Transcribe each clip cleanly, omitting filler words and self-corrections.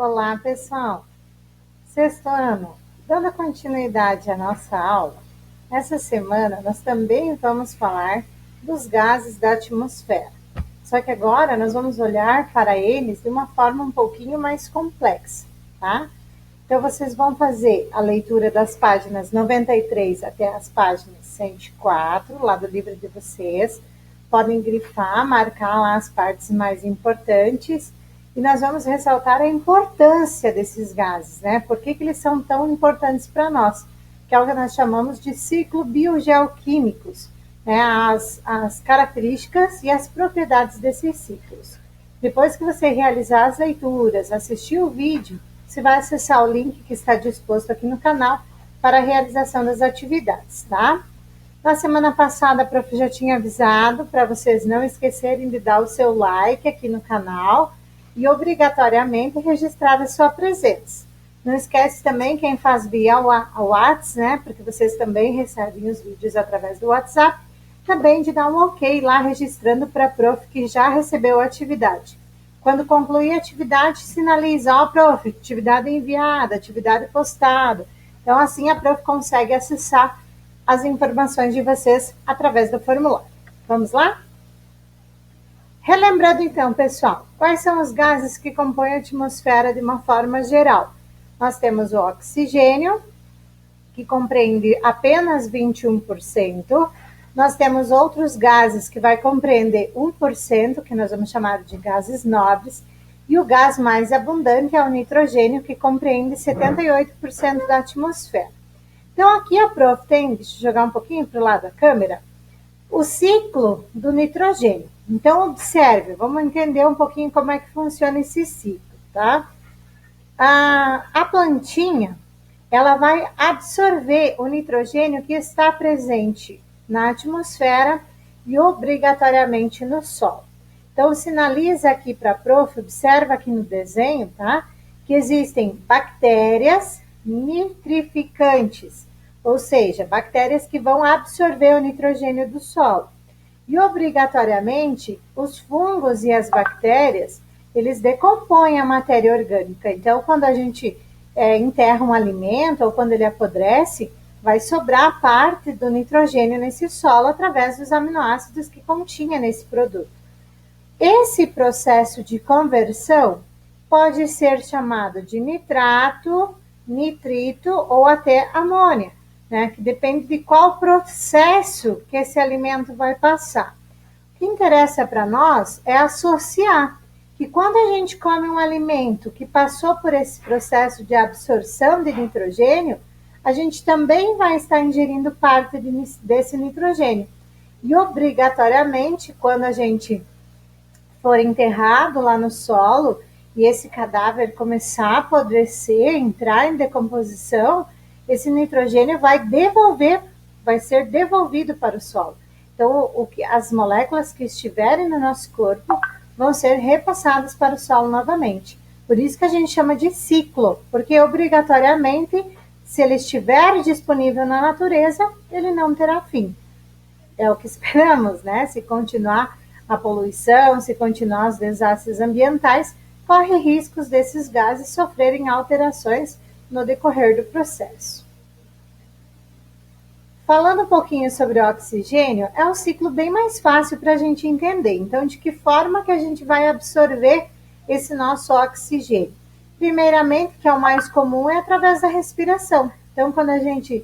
Olá, pessoal! Sexto ano, dando continuidade à nossa aula, essa semana nós também vamos falar dos gases da atmosfera. Só que agora nós vamos olhar para eles de uma forma um pouquinho mais complexa, tá? Então, vocês vão fazer a leitura das páginas 93 até as páginas 104, lá do livro de vocês. Podem grifar, marcar lá as partes mais importantes. E nós vamos ressaltar a importância desses gases, né? Por que eles são tão importantes para nós? Que é o que nós chamamos de ciclo biogeoquímicos, né? As características e as propriedades desses ciclos. Depois que você realizar as leituras, assistir o vídeo, você vai acessar o link que está disposto aqui no canal para a realização das atividades, tá? Na semana passada, a prof já tinha avisado para vocês não esquecerem de dar o seu like aqui no canal e obrigatoriamente registrar a sua presença. Não esquece também quem faz via WhatsApp, né? Porque vocês também recebem os vídeos através do WhatsApp, também de dar um ok lá registrando para a prof que já recebeu a atividade. Quando concluir a atividade, sinaliza, ó, prof, atividade enviada, atividade postada. Então, assim, a prof consegue acessar as informações de vocês através do formulário. Vamos lá? Relembrando, então, pessoal, quais são os gases que compõem a atmosfera de uma forma geral? Nós temos o oxigênio, que compreende apenas 21%. Nós temos outros gases que vai compreender 1%, que nós vamos chamar de gases nobres, e o gás mais abundante é o nitrogênio, que compreende 78% da atmosfera. Então, aqui a prof tem, deixa eu jogar um pouquinho para o lado da câmera, o ciclo do nitrogênio. Então, observe, vamos entender um pouquinho como é que funciona esse ciclo, tá? A plantinha, ela vai absorver o nitrogênio que está presente na atmosfera e obrigatoriamente no solo. Então, sinaliza aqui para a prof, observa aqui no desenho, tá? Que existem bactérias nitrificantes, ou seja, bactérias que vão absorver o nitrogênio do solo. E, obrigatoriamente, os fungos e as bactérias, eles decompõem a matéria orgânica. Então, quando a gente enterra um alimento ou quando ele apodrece, vai sobrar parte do nitrogênio nesse solo através dos aminoácidos que continha nesse produto. Esse processo de conversão pode ser chamado de nitrato, nitrito ou até amônia, né? Que depende de qual processo que esse alimento vai passar. O que interessa para nós é associar que quando a gente come um alimento que passou por esse processo de absorção de nitrogênio, a gente também vai estar ingerindo parte desse nitrogênio. E obrigatoriamente, quando a gente for enterrado lá no solo e esse cadáver começar a apodrecer, entrar em decomposição, esse nitrogênio vai ser devolvido para o solo. Então, as moléculas que estiverem no nosso corpo vão ser repassadas para o solo novamente. Por isso que a gente chama de ciclo, porque obrigatoriamente, se ele estiver disponível na natureza, ele não terá fim. É o que esperamos, né? Se continuar a poluição, se continuar os desastres ambientais, corre riscos desses gases sofrerem alterações no decorrer do processo. Falando um pouquinho sobre o oxigênio, é um ciclo bem mais fácil para a gente entender. Então, de que forma que a gente vai absorver esse nosso oxigênio? Primeiramente, que é o mais comum, é através da respiração. Então, quando a gente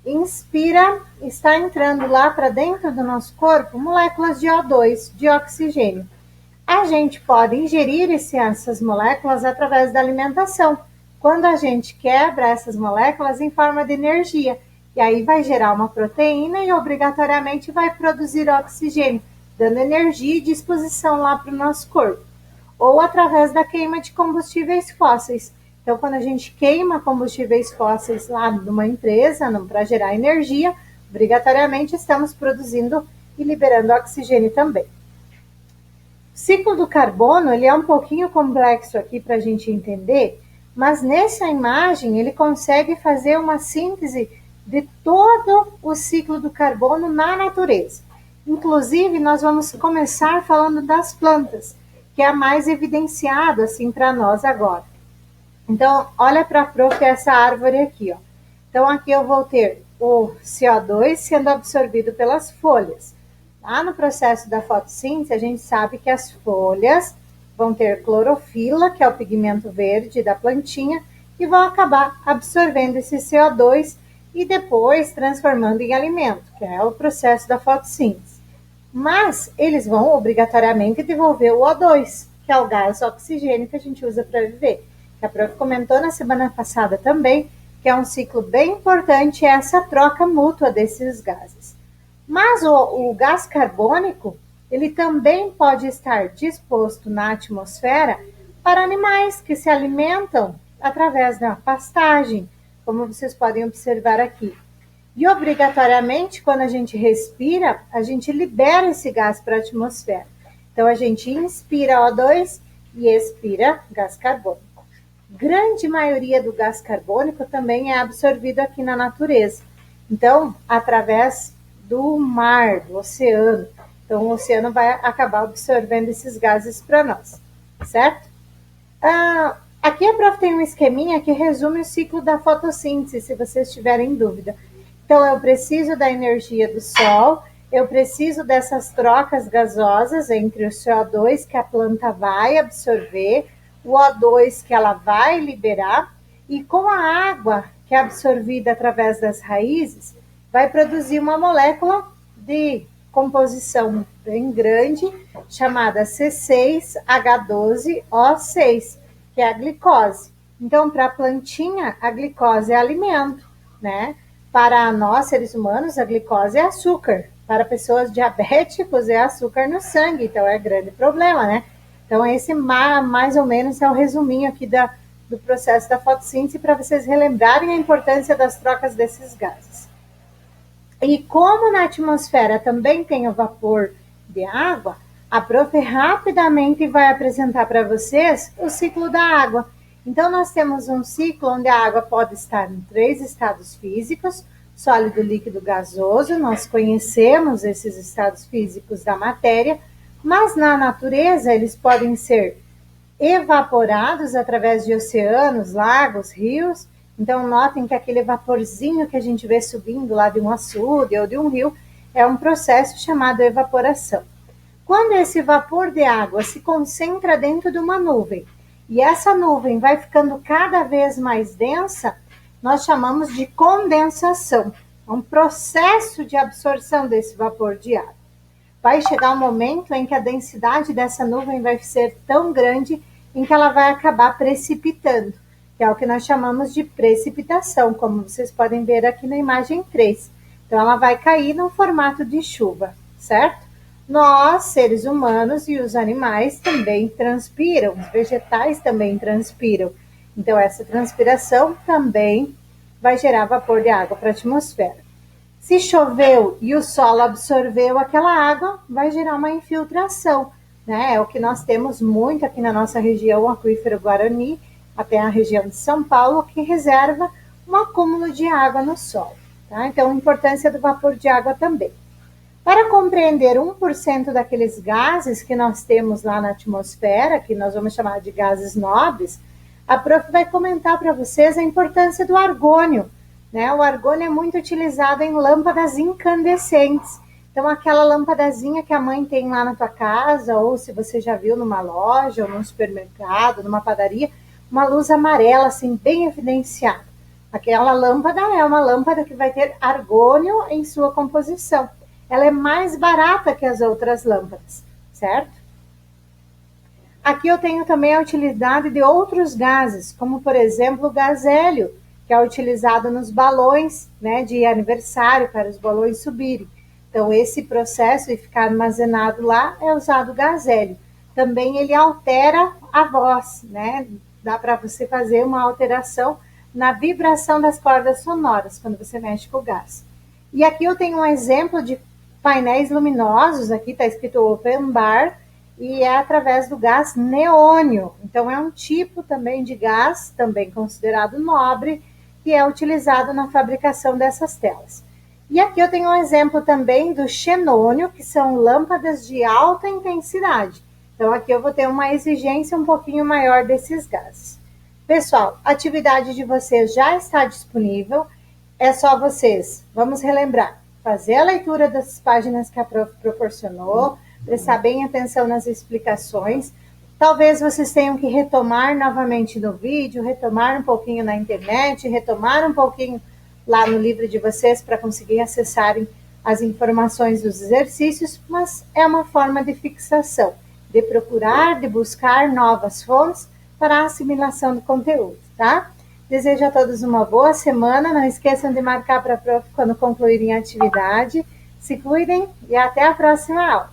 inspira, está entrando lá para dentro do nosso corpo moléculas de O2, de oxigênio. A gente pode ingerir essas moléculas através da alimentação, quando a gente quebra essas moléculas em forma de energia. E aí vai gerar uma proteína e obrigatoriamente vai produzir oxigênio, dando energia e disposição lá para o nosso corpo. Ou através da queima de combustíveis fósseis. Então, quando a gente queima combustíveis fósseis lá numa empresa, para gerar energia, obrigatoriamente estamos produzindo e liberando oxigênio também. O ciclo do carbono, ele é um pouquinho complexo aqui para a gente entender, mas nessa imagem ele consegue fazer uma síntese de todo o ciclo do carbono na natureza. Inclusive, nós vamos começar falando das plantas, que é a mais evidenciada assim para nós agora. Então, olha para a prof essa árvore aqui, ó. Então, aqui eu vou ter o CO2 sendo absorvido pelas folhas. Lá no processo da fotossíntese, a gente sabe que as folhas vão ter clorofila, que é o pigmento verde da plantinha, e vão acabar absorvendo esse CO2 e depois transformando em alimento, que é o processo da fotossíntese. Mas eles vão obrigatoriamente devolver o O2, que é o gás oxigênio que a gente usa para viver. A prof comentou na semana passada também, que é um ciclo bem importante essa troca mútua desses gases. Mas o gás carbônico, ele também pode estar disposto na atmosfera para animais que se alimentam através da pastagem, como vocês podem observar aqui. E obrigatoriamente, quando a gente respira, a gente libera esse gás para a atmosfera. Então, a gente inspira O2 e expira gás carbônico. Grande maioria do gás carbônico também é absorvido aqui na natureza. Então, através do mar, do oceano. Então, o oceano vai acabar absorvendo esses gases para nós, certo? Aqui a prof tem um esqueminha que resume o ciclo da fotossíntese, se vocês tiverem dúvida. Então, eu preciso da energia do sol, eu preciso dessas trocas gasosas entre o CO2 que a planta vai absorver, o O2 que ela vai liberar, e com a água que é absorvida através das raízes, vai produzir uma molécula de composição bem grande, chamada C6H12O6, que é a glicose. Então, para a plantinha, a glicose é alimento, né? Para nós, seres humanos, a glicose é açúcar. Para pessoas diabéticas, é açúcar no sangue, então é grande problema, né? Então, esse mais ou menos é o resuminho aqui do processo da fotossíntese para vocês relembrarem a importância das trocas desses gases. E como na atmosfera também tem o vapor de água, a prof rapidamente vai apresentar para vocês o ciclo da água. Então, nós temos um ciclo onde a água pode estar em 3 estados físicos, sólido, líquido, gasoso. Nós conhecemos esses estados físicos da matéria, mas na natureza eles podem ser evaporados através de oceanos, lagos, rios. Então, notem que aquele vaporzinho que a gente vê subindo lá de um açude ou de um rio é um processo chamado evaporação. Quando esse vapor de água se concentra dentro de uma nuvem e essa nuvem vai ficando cada vez mais densa, nós chamamos de condensação. É um processo de absorção desse vapor de água. Vai chegar um momento em que a densidade dessa nuvem vai ser tão grande em que ela vai acabar precipitando, que é o que nós chamamos de precipitação, como vocês podem ver aqui na imagem 3. Então, ela vai cair no formato de chuva, certo? Nós, seres humanos e os animais também transpiram, os vegetais também transpiram. Então, essa transpiração também vai gerar vapor de água para a atmosfera. Se choveu e o solo absorveu aquela água, vai gerar uma infiltração, né? É o que nós temos muito aqui na nossa região, o aquífero Guarani, até a região de São Paulo, que reserva um acúmulo de água no solo. Tá? Então, a importância do vapor de água também. Para compreender 1% daqueles gases que nós temos lá na atmosfera, que nós vamos chamar de gases nobres, a prof vai comentar para vocês a importância do argônio. Né? O argônio é muito utilizado em lâmpadas incandescentes. Então, aquela lâmpadazinha que a mãe tem lá na tua casa, ou se você já viu numa loja, ou num supermercado, numa padaria, uma luz amarela, assim, bem evidenciada. Aquela lâmpada é uma lâmpada que vai ter argônio em sua composição. Ela é mais barata que as outras lâmpadas, certo? Aqui eu tenho também a utilidade de outros gases, como, por exemplo, o gás hélio, que é utilizado nos balões, né, de aniversário, para os balões subirem. Então, esse processo e ficar armazenado lá é usado o gás hélio. Também ele altera a voz, né? Dá para você fazer uma alteração na vibração das cordas sonoras, quando você mexe com o gás. E aqui eu tenho um exemplo de painéis luminosos, aqui está escrito Open Bar, e é através do gás neônio. Então, é um tipo também de gás, também considerado nobre, que é utilizado na fabricação dessas telas. E aqui eu tenho um exemplo também do xenônio, que são lâmpadas de alta intensidade. Então, aqui eu vou ter uma exigência um pouquinho maior desses gases. Pessoal, a atividade de vocês já está disponível, é só vocês, vamos relembrar, fazer a leitura das páginas que a prof proporcionou, prestar bem atenção nas explicações. Talvez vocês tenham que retomar novamente no vídeo, retomar um pouquinho na internet, retomar um pouquinho lá no livro de vocês para conseguir acessarem as informações dos exercícios, mas é uma forma de fixação, de procurar, de buscar novas fontes para a assimilação do conteúdo, tá? Desejo a todos uma boa semana, não esqueçam de marcar para a prof quando concluírem a atividade, se cuidem e até a próxima aula.